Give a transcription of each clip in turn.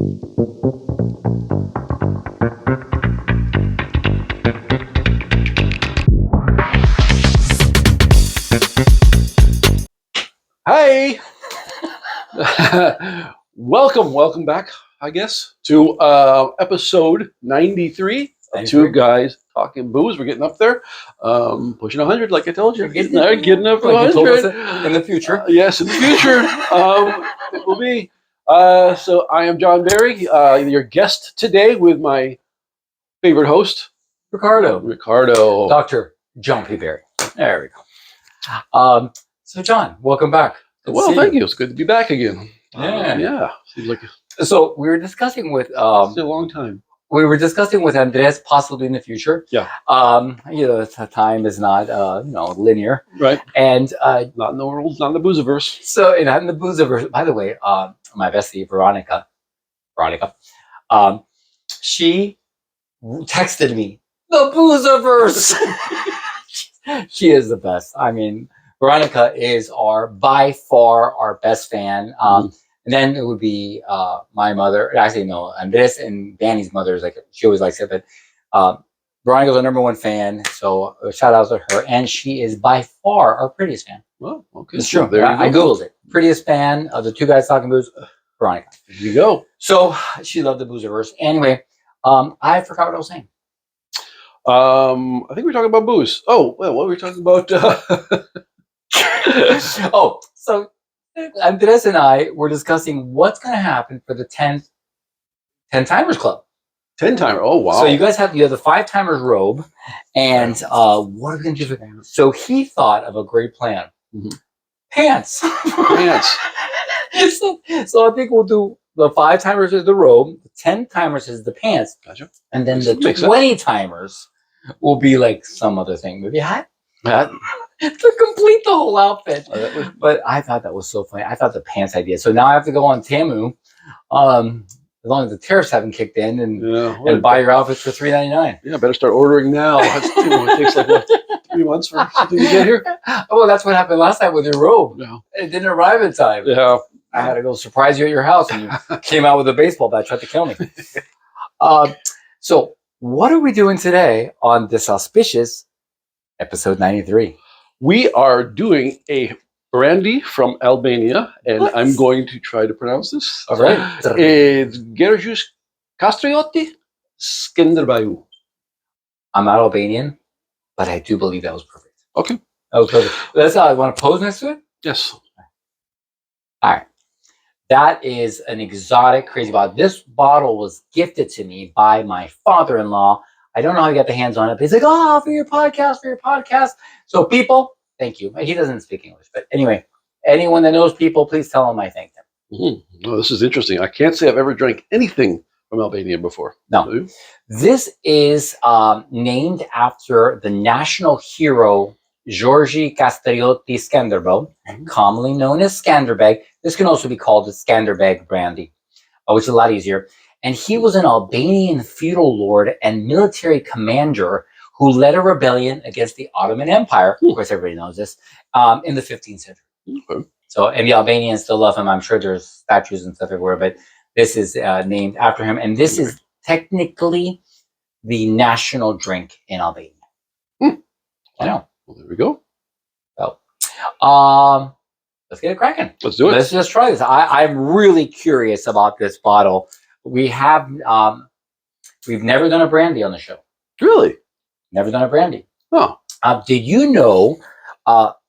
Hi! Welcome back, I guess, to episode 93 of Two Guys Talking Booze. We're getting up there, pushing 100, like I told you. Getting up to 100. In the future. Yes, in the future. It will be. So I am John Barry, your guest today with my favorite host, Ricardo. Dr. John P. Barry. There we go. So John, welcome back. Well, thank you. It's good to be back again. Yeah. Seems like So we were discussing with it's a long time. We were discussing with Andres possibly in the future. Yeah. Time is not linear. Right. And not in the world, not in the Boozerverse. So not in the Boozerverse. By the way, my bestie Veronica, she texted me the Boozerverse. She is the best. I mean, Veronica is by far our best fan. And then it would be my mother. Actually, no, Andres and Danny's mother is she always likes it, but Veronica's our number one fan. So shout out to her, and she is by far our prettiest fan. Well, okay, it's true. I googled it. Prettiest fan of the Two Guys Talking Booze, Veronica. There you go. So she loved the Boozerverse. Anyway, I forgot what I was saying. I think we were talking about booze. Oh, well, what were we talking about? So Andres and I were discussing what's going to happen for the 10 Timers Club. 10-timer. Oh, wow. So you guys have the 5-timers robe, and what are we going to do for them? So he thought of a great plan. Pants. So I think we'll do the 5-timers is the robe, the 10-timers is the pants. Gotcha. And then the 20-timers will be like some other thing. Maybe a hat? To complete the whole outfit. But I thought that was so funny. I thought the pants idea. So now I have to go on Temu, as long as the tariffs haven't kicked in, and buy your outfits for $3.99. Yeah, better start ordering now. It takes like 3 months for something to get here. Oh, that's what happened last time with your robe. Yeah. It didn't arrive in time. Yeah. I had to go surprise you at your house, and you came out with a baseball bat, tried to kill me. So what are we doing today on this auspicious episode 93? We are doing a brandy from Albania, and I'm going to try to pronounce this. All right. It's Gjergj Kastrioti Skënderbeu. I'm not Albanian, but I do believe that was perfect. Okay. That was perfect. That's how I want to pose next to it? Yes. All right. That is an exotic, crazy bottle. This bottle was gifted to me by my father-in-law. I don't know how he got the hands on it, but he's like, oh, for your podcast. So people, thank you. He doesn't speak English, but anyway, anyone that knows people, please tell him I thanked him. Oh, this is interesting. I can't say I've ever drank anything from Albania before. No. This is named after the national hero, Gjergj Kastrioti Skënderbeu, commonly known as Skanderbeg. This can also be called the Skenderbeg Brandy, which is a lot easier. And he was an Albanian feudal lord and military commander who led a rebellion against the Ottoman Empire. Of course, everybody knows this, in the 15th century. Okay. So, and the Albanians still love him. I'm sure there's statues and stuff everywhere, but this is named after him. And this is technically the national drink in Albania. I know. Well, there we go. So, let's get it cracking. Let's do it. Let's just try this. I'm really curious about this bottle. We've never done a brandy on the show. Really? Never done a brandy. Oh. Did you know?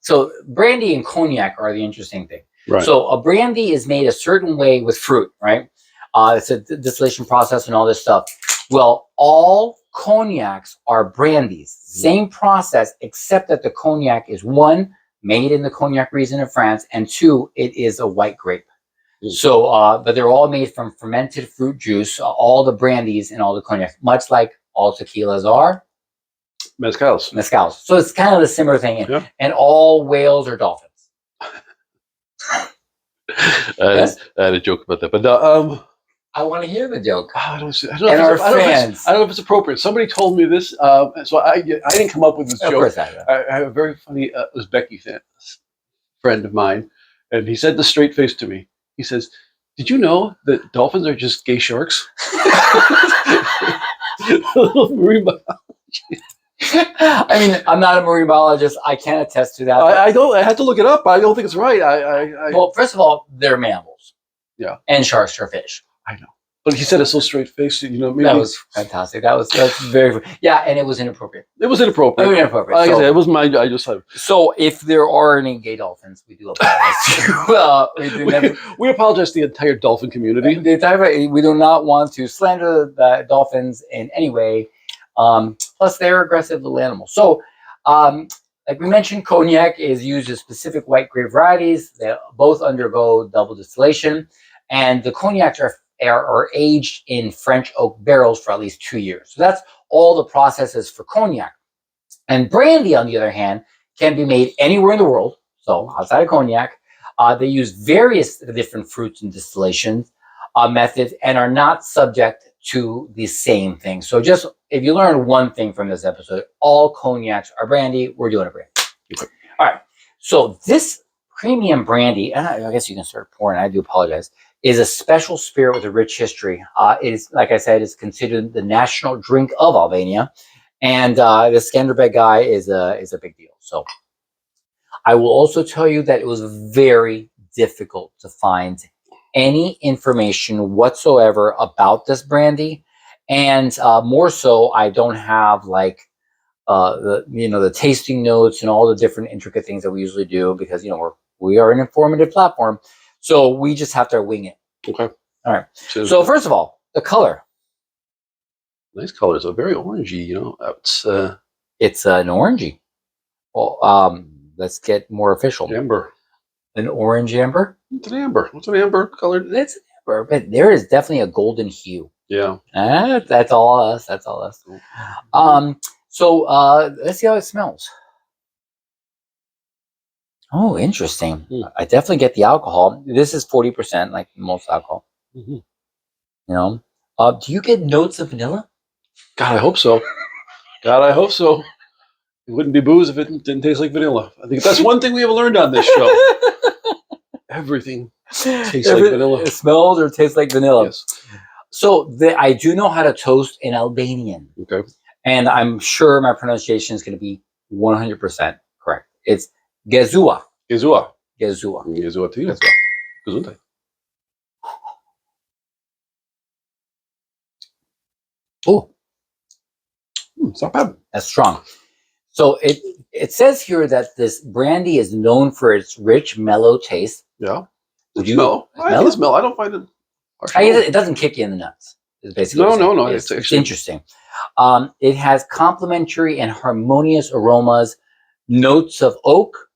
So brandy and cognac are the interesting thing. Right. So a brandy is made a certain way with fruit, right? It's a distillation process and all this stuff. Well, all cognacs are brandies. Same process, except that the cognac is one, made in the cognac region of France, and two, it is a white grape. So, but they're all made from fermented fruit juice, all the brandies and all the cognac, much like all tequilas are. Mezcals. So it's kind of a similar thing. Yeah. And all whales are dolphins. I had a joke about that, but I want to hear the joke. I don't know fans. I don't know if it's appropriate. Somebody told me this, so I didn't come up with this joke. Of course I have a very funny Uzbeki friend of mine, and he said this straight face to me. He says, Did you know that dolphins are just gay sharks? Little marine I mean, I'm not a marine biologist. I can't attest to that. I don't. I had to look it up. I don't think it's right. Well, first of all, they're mammals. Yeah. And sharks are fish. I know. But he said it so straight faced. You know, maybe that was fantastic. That's very and it was inappropriate. It was inappropriate. It was inappropriate. Like I said, it was my. I just thought. So if there are any gay dolphins, we do apologize. We apologize to the entire dolphin community. We do not want to slander the dolphins in any way. Plus, they're aggressive little animals. So, like we mentioned, cognac is used as specific white grape varieties. They both undergo double distillation, and the cognacs are aged in French oak barrels for at least 2 years. So that's all the processes for cognac. And brandy, on the other hand, can be made anywhere in the world. So outside of cognac, they use various different fruits and distillation methods and are not subject to the same thing. So just if you learn one thing from this episode, all cognacs are brandy. We're doing a brandy. Okay. All right. So this premium brandy, and I guess you can start pouring. I do apologize. Is a special spirit with a rich history. It is, like I said, is considered the national drink of Albania, and the Skenderbeg guy is a big deal. So I will also tell you that it was very difficult to find any information whatsoever about this brandy, and more so, I don't have like the tasting notes and all the different intricate things that we usually do because we are an informative platform. So we just have to wing it. Okay. All right. So first of all, the color. Nice color. It's a very orangey. It's an orangey. Well, let's get more official. Amber. An orange amber. It's an amber. What's an amber color? It's an amber, but there is definitely a golden hue. Yeah. That's all us. That's all us. So let's see how it smells. Oh, interesting. I definitely get the alcohol. This is 40%, like most alcohol. Do you get notes of vanilla? God, I hope so. God, I hope so. It wouldn't be booze if it didn't taste like vanilla. I think that's one thing we have learned on this show. Everything tastes like vanilla. It smells or tastes like vanilla. Yes. So I do know how to toast in Albanian. Okay. And I'm sure my pronunciation is going to be 100% correct. It's Gezua. Gezua. Gezua. Gezua to you. Gesundheit. Oh. It's not bad. That's strong. So it says here that this brandy is known for its rich, mellow taste. Yeah. It's mellow. I smell. I don't find it harsh. It doesn't kick you in the nuts. It's basically no. It's interesting. It has complementary and harmonious aromas, notes of oak,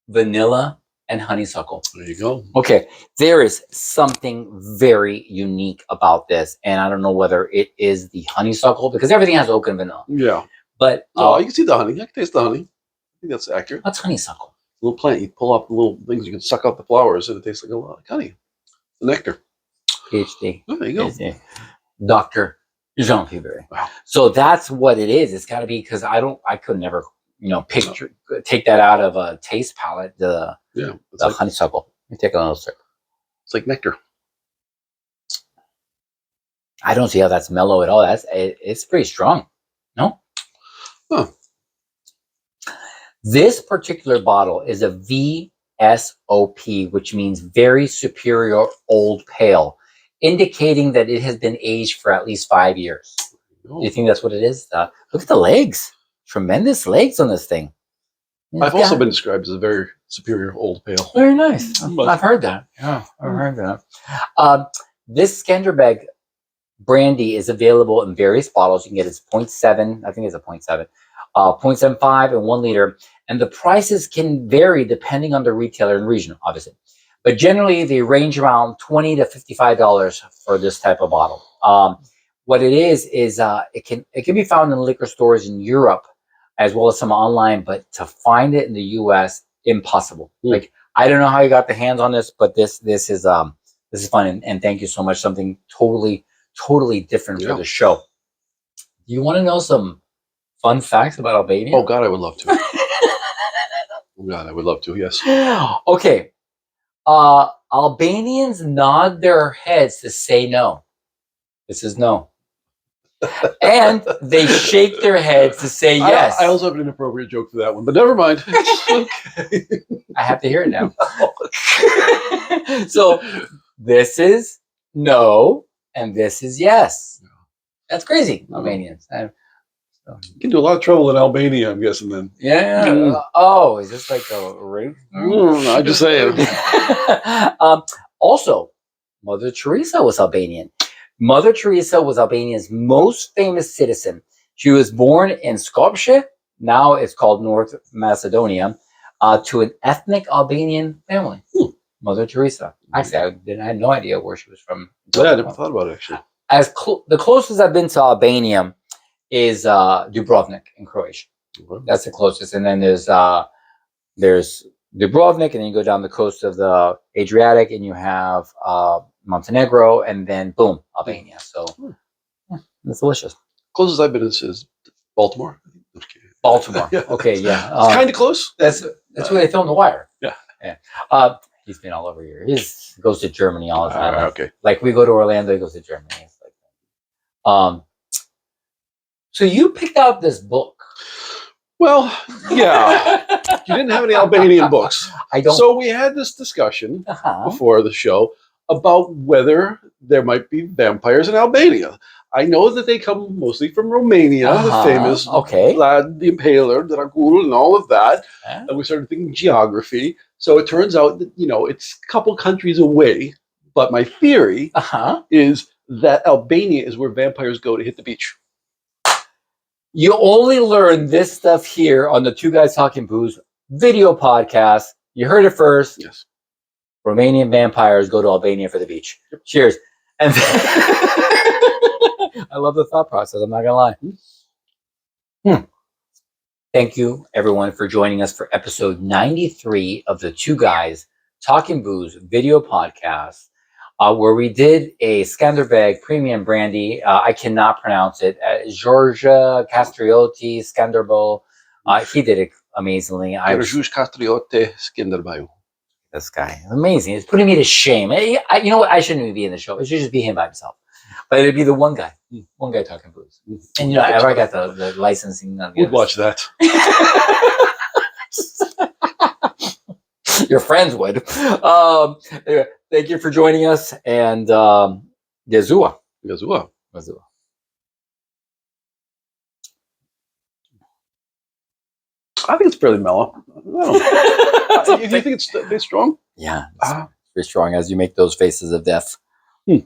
vanilla, and honeysuckle. There you go. Okay, there is something very unique about this, and I don't know whether it is the honeysuckle because everything has oak and vanilla. Yeah, but you can see the honey. I can taste the honey. I think that's accurate. What's honeysuckle? A little plant. You pull up the little things. You can suck out the flowers, and it tastes like honey. The nectar. PhD. Oh, there you go. PhD. Dr. Jean Pierre. Wow. So that's what it is. It's got to be because I could never take that out of a taste palette. The honeysuckle. Let me take a little sip. It's like nectar. I don't see how that's mellow at all. It's pretty strong. No? Huh. This particular bottle is a VSOP, which means very superior old pale, indicating that it has been aged for at least 5 years. Do you think that's what it is? Look at the legs. Tremendous legs on this thing. I've also been described as a very superior old pale. Very nice. I've heard that. Yeah, I've heard that. This Skenderbeg brandy is available in various bottles. You can get it 0.7. I think it's a 0.7. 0.75 and 1 liter. And the prices can vary depending on the retailer and region, obviously. But generally, they range around $20 to $55 for this type of bottle. What it is it can be found in liquor stores in Europe as well as some online, but to find it in the U.S., impossible. Like I don't know how you got the hands on this, but this is fun, and thank you so much. Something totally different for the show. Do you want to know some fun facts about Albania? Oh God, I would love to. Oh God, I would love to. Yes. Okay. Albanians nod their heads to say no. This is no. And they shake their heads to say yes. I also have an inappropriate joke for that one, but never mind. Okay. I have to hear it now. So this is no, and this is yes. That's crazy, Albanians. You can do a lot of trouble in Albania, I'm guessing then. Yeah. Oh, is this like a rape? I'm just saying. Also, Mother Teresa was Albanian. Mother Teresa was Albania's most famous citizen. She was born in Skopje, now it's called North Macedonia, to an ethnic Albanian family. Mother Teresa. Actually, I had no idea where she was from. Yeah, I never thought about it, actually. The closest I've been to Albania is Dubrovnik in Croatia. That's the closest. And then there's Dubrovnik, and then you go down the coast of the Adriatic, and you have Montenegro, and then boom, Albania. So it's delicious. Closest I've been is Baltimore. Baltimore. Yeah. Okay, yeah. It's kind of close. That's where they filmed The Wire. Yeah. He's been all over here. He goes to Germany all the time. Okay. Like we go to Orlando, he goes to Germany. It's like that. So you picked out this book. Well, yeah. You didn't have any Albanian books. I don't. So we had this discussion before the show about whether there might be vampires in Albania. I know that they come mostly from Romania, the famous Vlad the Impaler, Dracul, and all of that. And we started thinking geography. So it turns out that, it's a couple countries away. But my theory is that Albania is where vampires go to hit the beach. You only learn this stuff here on the Two Guys Talking Booze video podcast. You heard it first. Yes. Romanian vampires go to Albania for the beach. Yep. Cheers. And I love the thought process. I'm not going to lie. Thank you, everyone, for joining us for episode 93 of the Two Guys Talking Booze video podcast, where we did a Skenderbeg premium brandy. I cannot pronounce it. Gjergj Kastrioti Skënderbeu. He did it amazingly. Gjergj Kastrioti Skënderbeu. This guy, amazing. It's putting me to shame. You know what? I shouldn't even be in the show. It should just be him by himself. But it'd be the one guy talking booze. And I got the licensing. We'd watch that. Your friends would. Anyway, thank you for joining us, and Gazua. I think it's fairly mellow. Do you think it's strong? Yeah, it's very strong as you make those faces of death. Yeah.